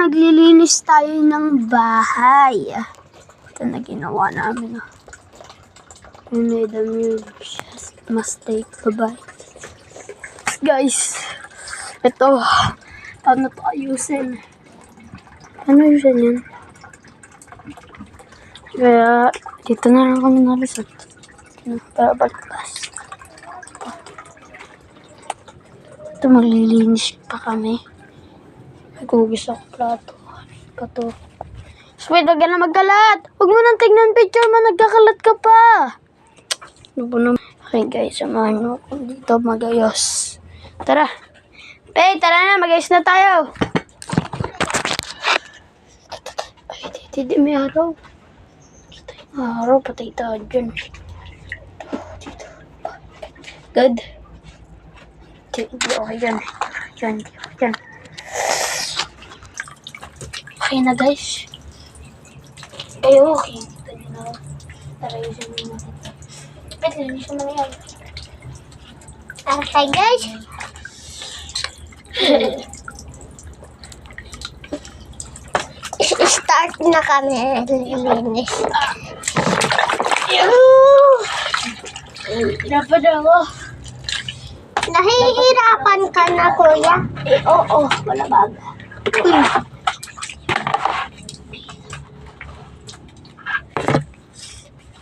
maglilinis tayo ng bahay. Ito na ginawa namin. We made a mistake. Bye-bye. Guys, ito. Paano ito ayusin? Ano yun yan? Kaya, dito na lang kami narisot. Para pagkas. Ito, maglilinis pa kami. Nagugis ako plato. Pa to. Sweet, wag ka na magkalat. Huwag mo nang tignan picture mo. Nagkakalat ka pa. Ano po naman? Okay guys, samahan nyo ako dito magayos. Tara. Pay, tara na. Magayos na tayo. Ay, hindi may araw. Araw, patay tayo dyan. Good. Okay dyan. Dyan. Okay na guys. Ayo, okay. Ito nyo na. Tara, yusin nyo natin. Wait, linisin mo na yan. Okay guys. Start na kami lilinis. Dapat ako. Nahihirapan ka na, kuya? Oo, wala baga.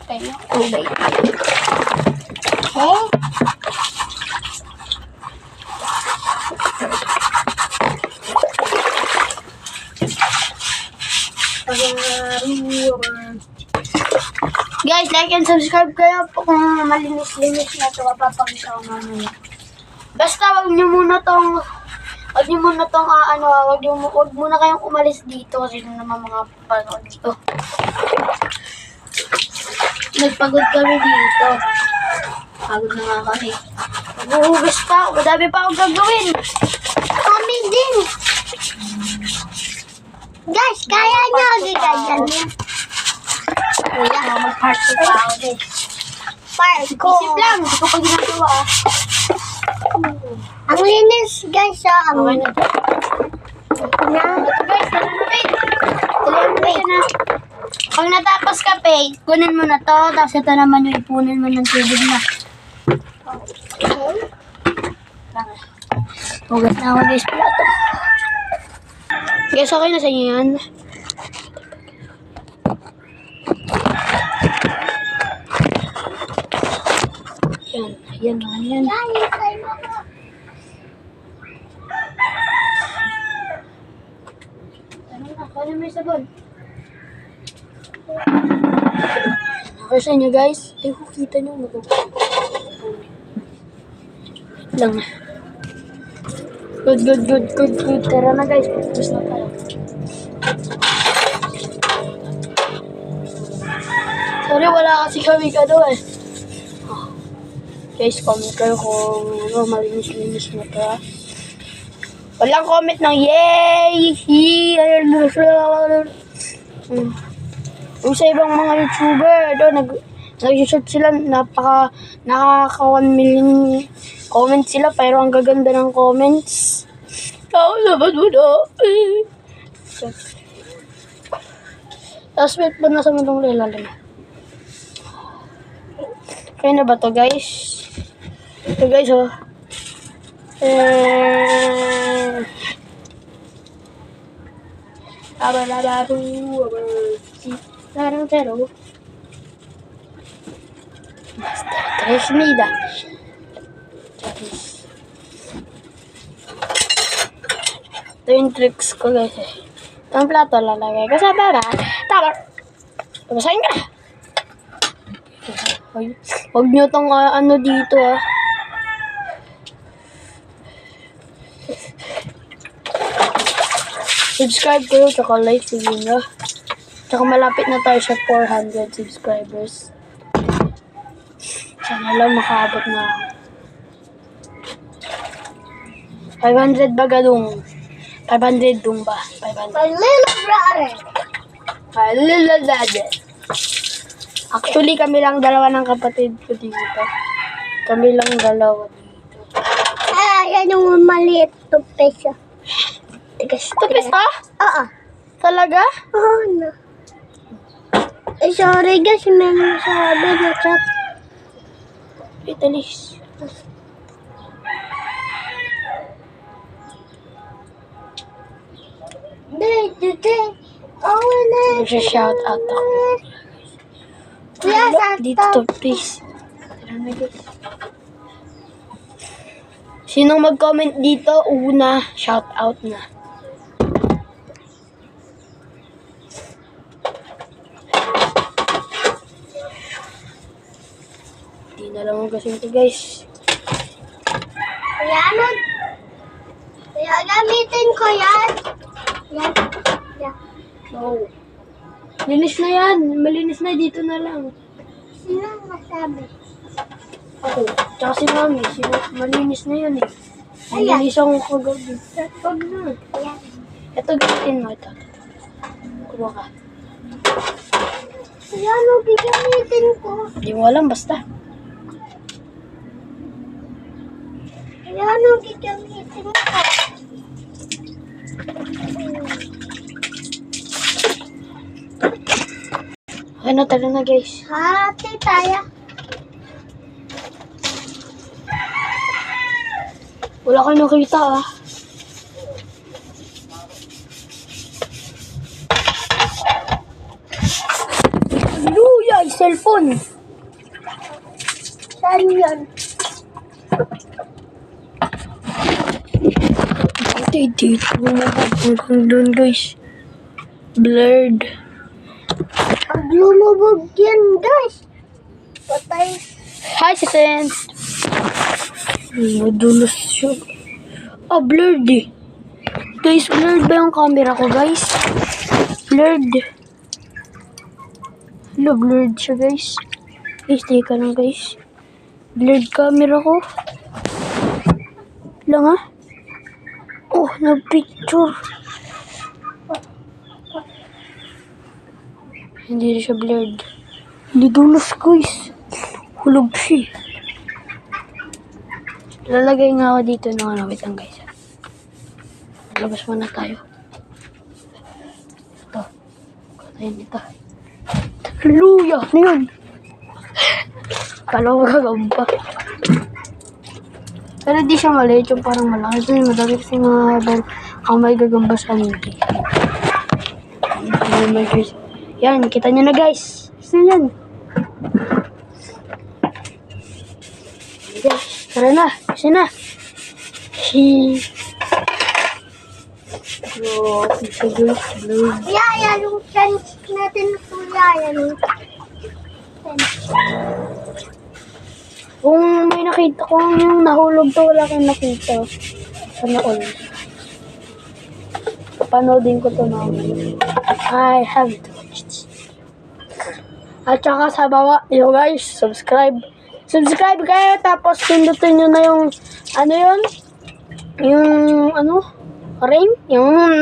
Tayo, ubay. Okay. Guys, like and subscribe kayo po kung malinis-linis na ito. Papakita ko mamaya. Basta wag nyo muna tong wag muna kayong umalis dito kasi naman mga panood dito. Nagpagod kami dito. Pagod na nga kami. Maghuhugas pa ako. Madami pa akong gagawin. Kami din. Guys, kaya nyo giganyan niya. Kuya, mag-party pa ako din. Parko. Isip lang. Hindi ko pa ginagawa. Ang linis, guys. Okay na. Na. Ito guys, tara na wait. Tuloy na. Pag natapos ka, Pay, kunin mo na to. Tapos ito naman yung ipunin mo ng tubig na. Hugas na ako guys plato. Guys, okay na sa inyo yan. Yan. Ano may sabon? Okay sa inyo guys. Ay, kita nyo. Lang. Good. Tara na guys. Pagpus na tayo. Sorry, wala kasi kami eh. Guys, comment kayo kung malinis-linis na ito. Walang comment ng yay! Yung sa ibang mga YouTuber, nag-shoot sila, nakaka 1 million comments sila, pero ang gaganda ng comments. Naman mo na. Tapos wait pa nasa mundong lilalim. Kaya na ba to guys? Ito guys oh. Tres mida. Ito yung tricks ko guys eh. Itong plato lalagay ko sa baba. Tama. Pabasahin ka. Huwag nyo itong ano dito ah. Subscribe kayo, tsaka like video nyo. Tsaka malapit na tayo sa 400 subscribers. Sana lang makaabot na 500 ba gadong? 500 dong ba? 500. My little brother. My little brother. Actually, kami lang dalawa ng kapatid ko dito. Kami lang dalawa dito. Yan yung maliit to peso. Tigas. Toothpaste ka? Oo. Talaga? Oo na. Eh, sorry guys, may sabi na chat. Wait, alis. Mag-shout out ako. Kuya, Dito to, please. Tara na, guys. Sinong mag-comment dito, una, shout out na. Hindi na lang ang gasing ito, guys. Kuya, ano? Kuya, gamitin ko yan. Yan. Yan. No. Linis na yan. Malinis na, dito na lang. Sino ang masabi? Ako. Tsaka si mami. Malinis na yan eh. Ayan. Malinis akong kagabi. Wag na. Yan. Ito, gamitin mo. Ito. Kuha ka. Kuya, ano gagamitin ko? Hindi mo alam, basta. Kuya, ano gagamitin ko? Okay na, tara na guys. Hati tayo. Wala kayo nakita ah. Hallelujah! Cellphone! Saan yan? Dito mo doon guys. Blurred. Pag lumubog yan, guys. Patay. Hi, si Sense! Madulas siya. Ah, blurred eh. Guys, blurred ba yung camera ko guys? Blurred. Hello, blurred siya guys. Guys, teka lang guys. Blurred camera ko. Lang ah. Oh, nag-picture. Hindi na siya blurred. Hindi dulas guys. Hulog siya. Lalagay nga ako dito ng ano. Wait lang guys. Labas muna tayo. Ito. Katayin ito. Hallelujah! Ano yun? Kala ko gagamba. Pero di siya maliit. Yung parang malaki. Ito yung madami kasi mga habang kamay gagamba sa hindi. Yan, kita nyo na guys. Gusto nyo yan. Guys, tara na. Kasi na. Kuya, yan yung fence natin. Kuya, yan yung fence. Kung may nakita, kung yung nahulog to, wala kang nakita. Sana all. Panoodin ko to naman. I have to watch this. At saka sa baba, yo guys, subscribe. Subscribe kayo, tapos pindutin nyo na yung, ano yun? Yung, ano? Ring? Yung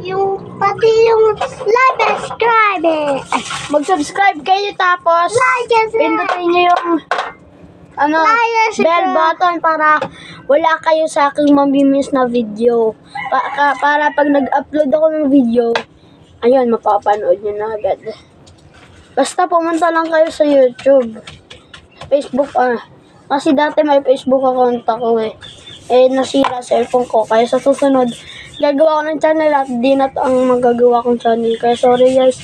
Yung pati yung like and subscribe eh. mag-subscribe kayo, tapos Like and subscribe. pindutin nyo yung, ano, Like and subscribe. bell button para wala kayo sa aking mamimiss na video. Para pag nag-upload ako ng video, ayun, mapapanood nyo na agad. Basta pumunta lang kayo sa YouTube. Facebook, kasi dati may Facebook account ako eh. Eh, nasira cellphone ko. Kaya sa susunod, gagawa ko ng channel at di na to ang magagawa kong channel. Kaya sorry guys,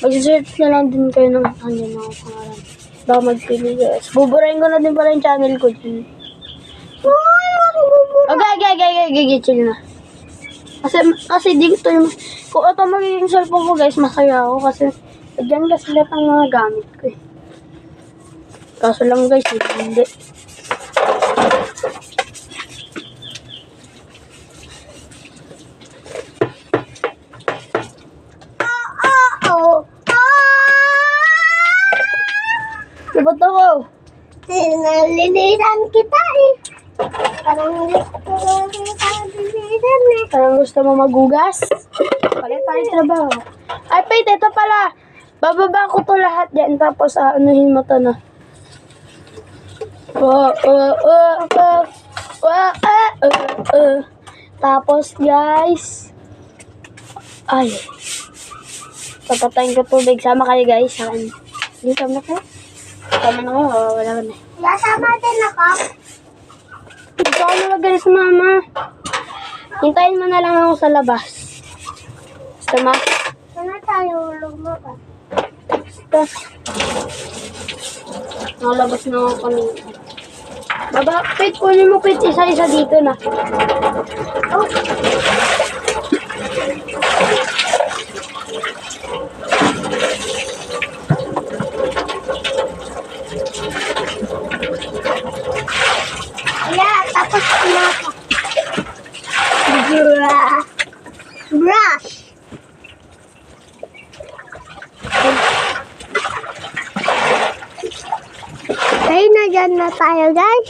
mag-search na lang din kayo ng andyan ako pangalan. Baka magpili guys. Buburahin ko na din pala yung channel ko dyan. Okay, chill na. Kasi dito yung, kung ito magiging cellphone ko guys, masaya ako kasi dyan kasi lahat ang mga gamit ko eh. Kaso lang guys, hindi. Ba't ako? Nalinisan kita eh. Parang linisan eh. Parang gusto mo magugas? Palit trabaho. Ay, wait, ito pala. Bababa ko to lahat yan, tapos anuhin mo to na. Tapos guys, ay, papatayin ko tubig. Sama kayo guys. Sa akin. Hindi, sama kayo. Sama na kayo. Wala na. Kasama din ako. Dito ako nalagay sa mama. Hintayin mo na lang ako sa labas. Basta ma. Sana tayo lumakas. Basta. Nakalabas na ako kanina. Baba, Pete, kunin mo Pete. Isa-isa dito na. Oh. Yeah, tapos na ako. Brush. Ayun na, dyan na tayo, guys.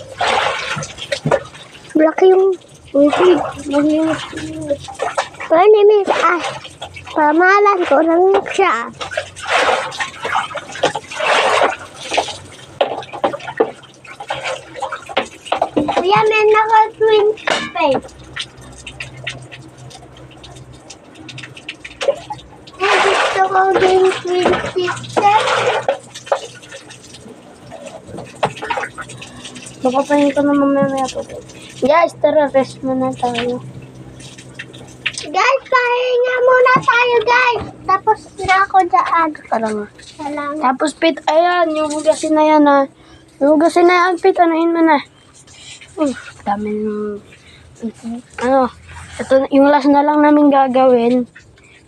Black yung tubig. Panimis, pamalan ko lang siya. Kuya, may naka-twin face. Gusto ko din twin sister. Mapapahin ko na mamaya po. Guys, tara, rest muna tayo. Guys, pahinga muna tayo, guys. Tapos na ako dyan. Tara nga. Salamat. Tapos, Pete, ayan, yung hugasin na yan, ha. Yung hugasin na yan, Pete, anuhin mo na. Dami ng... Ano, ito, yung last na lang namin gagawin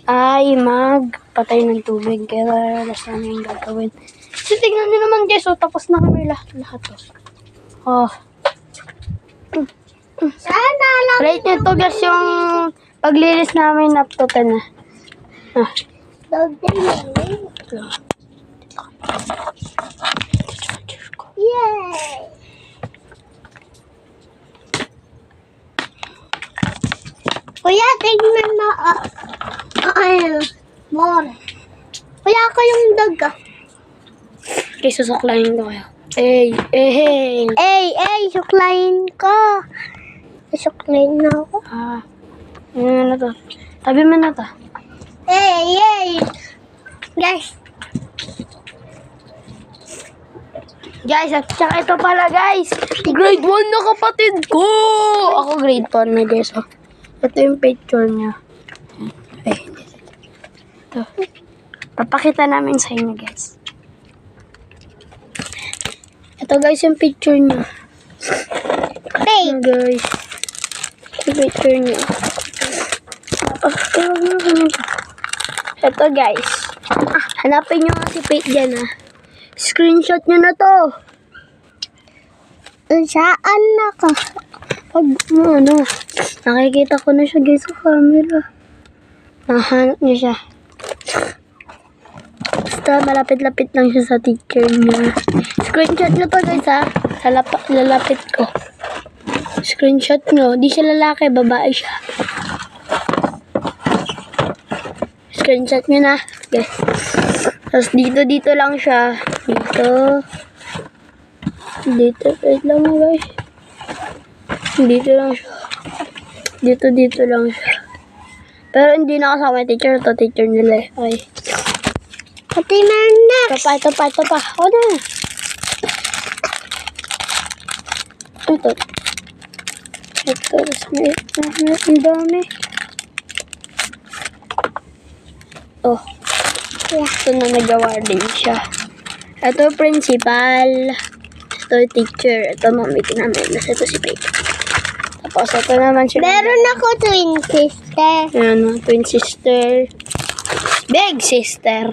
ay magpatay ng tubig. Kaya last na namin gagawin. So, tignan nyo naman, guys, tapos na kami lahat. Oh. Sana lang. Rate nyo to, guys, yung paglilis namin up to 10 na. Yay! Kuya, tingnan mo. More. Kuya, ako yung daga. Okay, susuklayin ko kayo. Hey. Suklayin ko. Suklayin na ako. Ano na to? Tabi mo na to. Guys. Guys, at saka ito pala, guys. Grade 1 na kapatid ko. Ako grade 1 na, guys. Oh. Ito yung picture niya. Ay, ito. Papakita namin sa inyo, guys. Ito, guys, yung picture niya. Ito, guys. Yung picture niya. Ito, guys. Hanapin nyo nga si Pete dyan, Screenshot nyo na to. Saan na ka? Pag nakikita ko na siya, guys, sa camera. Nahanap niya siya. Basta malapit-lapit lang siya sa teacher niya. Screenshot nyo to, guys, lalapit ko. Screenshot nyo. Di siya lalaki, babae siya. Screenshot nyo na. Okay. Tapos dito lang siya. Dito. Wait lang, guys. Dito lang siya. Dito lang siya. Pero hindi na kasama yung teacher. Ito teacher nila eh. Okay. Pati meron next. Ito pa. O na. Ito. Ang dami. Oh. Ito na nag-awarding siya. Ito principal. Ito teacher. Ito mamiti namin. Ito si Pete. Tapos ito naman siya. Meron ako twin sister. Ayan, twin sister. Big sister.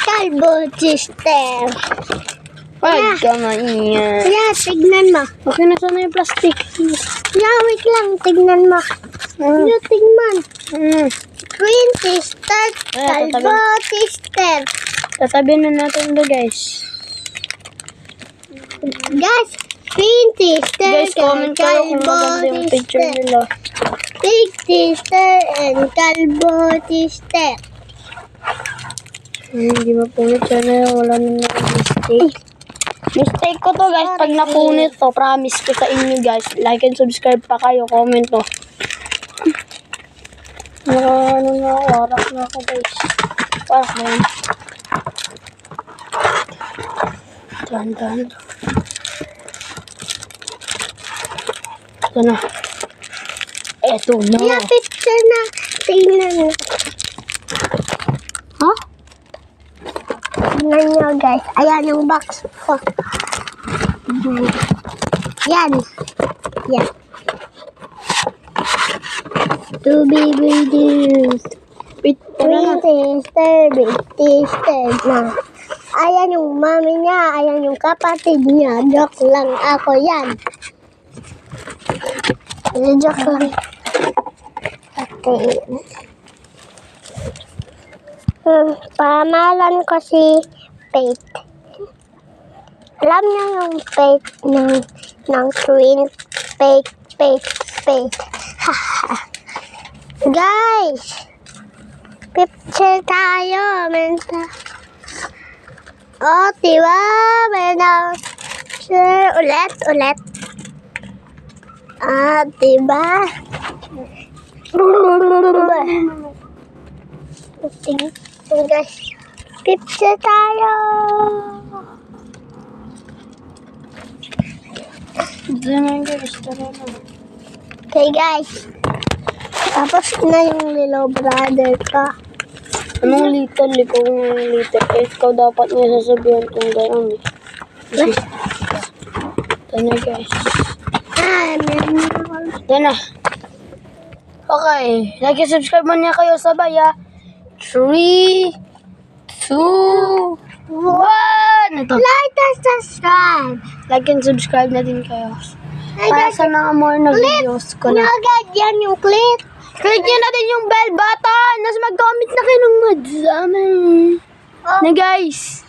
Kalbo sister. Wag ka maingat. Kuya, tignan mo. Okay na sana yung plastic. Kuya, wait lang. Tignan mo. Kuya, tignan. Twin sister. Kalbo sister. Tatabi na natin ito, guys. Guys, twin sister. Guys, comment kayo kung maganda yung picture nila. Big sister and kalbo sister. Hindi mapunit siya na. Wala na mistake. Mistake ko to guys, pag napunit to, promise ko sa inyo guys. Like and subscribe pa kayo, comment to. Ano na ako, warak na ako guys. Warak na yun. Dahan-dahan. Ito na. Eto na. Kaya picture na. Tingnan nyo. Ha? Tingnan nyo guys. Ayan yung box ko. Yan. Yan. To be reduced. Wait, tara na. Tasted na. Ayan yung mami niya. Ayan yung kapatid niya. Joke lang ako yan. Joke lang. Okay. Pamalan ko si Faith. Alam niyo yung Faith ng twin. Faith. Guys! Picture tayo. Oh, diba? Sure, ulit. Ah, diba? Guys, picture tayo. Ito na guys, tara na. Okay, guys. Tapos na yung little brother ko. Anong little? Ikaw nga yung little. Eh, ikaw dapat nga sasabihan kung gano'n eh. Kasi, ito na guys. Ito na. Okay. Like and subscribe mo niya kayo sabay ha. 3, 2, 1. Ito. Like and subscribe. Like and subscribe na din kayo. Ay, Para guys, sa mga more na videos ko na. agad yan yung clip. Click nyo na din yung bell button. Tapos mag-comment na kayo ng madami. Na guys.